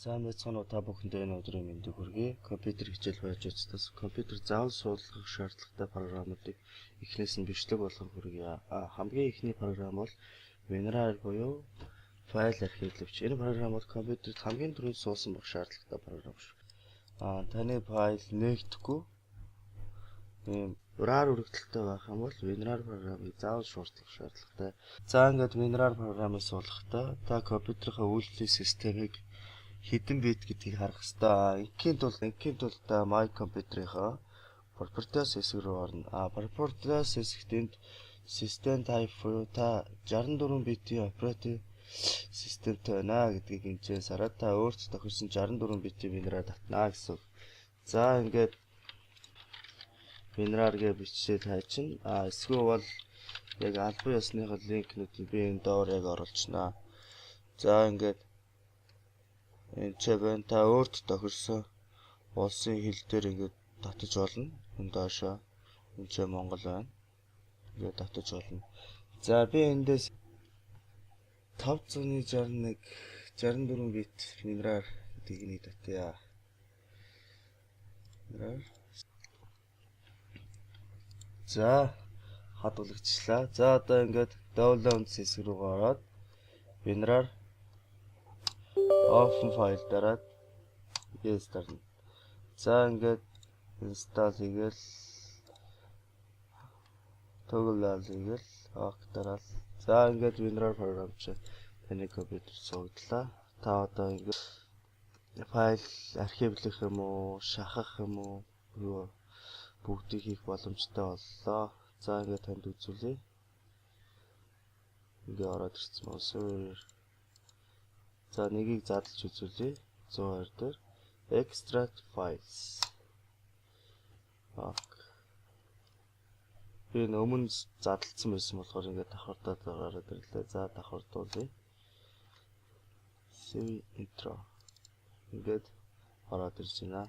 Сайн байцгаана уу та бүхэндээ энэ өдрийн мэндийг хүргэе. Компьютер хичээл байж учраас компьютер заавал суулгах шаардлагатай програмуудыг эхнээс нь бичлэг болгон хүргье. Хамгийн ихний програм бол WinRAR буюу файл архивлэгч. Энэ програм бол компьютерт хамгийн түрүүнд суулсан байх шаардлагатай програм шүү. Таны файл нэгдэхгүй RAR үргэлжлэлтэй байх юм бол WinRAR програмыг заавал шуурдлах шаардлагатай. За ингээд WinRAR програмыг суулгахдаа та компьютерийнхаа үйлдвэрлэлийн системийг хідэн бит гэдгийг харах хэрэгтэй. Ингийн тулд My Computer-ийнхаа Properties хэсэг рүү орно. Properties хэсэгт энд System Type буюу та 64 битийн operating системтэй байна гэдгийг энэчээс хараад та өөрт тохирсон 64 битийн WinRAR татнаа гэсэн. За ингээд WinRAR гэж бичээд хайчна. Эсвэл бол яг албан ёсныхаа линкнүүдийг би энэ доор яг оруулчихнаа. За ингээд энэ чигээр та өөрт тохирсон улсын хэл дээр ингээд татаж болно. Энэ доошоо энэ ч Монгол байна. Ингээд татаж болно. За би эндээс 561 64 бит WinRAR гэдгийг татъя. За хадгалагчлаа. За одоо ингээд downloads хэсэг рүү ороод WinRAR open file дараад yes дарна. За ингээд install хийгээл toggle хийгээл ok дараал. За ингээд WinRAR програм чи таны компьютер суудлаа. Та одоо ингээд файл архивлах юм уу, шахах юм уу бүгдийг хийх боломжтой боллоо. За ингээд танд үзүүлье. Ингээд ороод ирсэн байна. За нэгийг задлж үзүүлье. 102 дээр extract files. Би өмнө задлсан байсан болохоор ингээд давхардаад гараад ирлээ. За давхардуулъя. Save intro. Ингээд ороод ирж байна.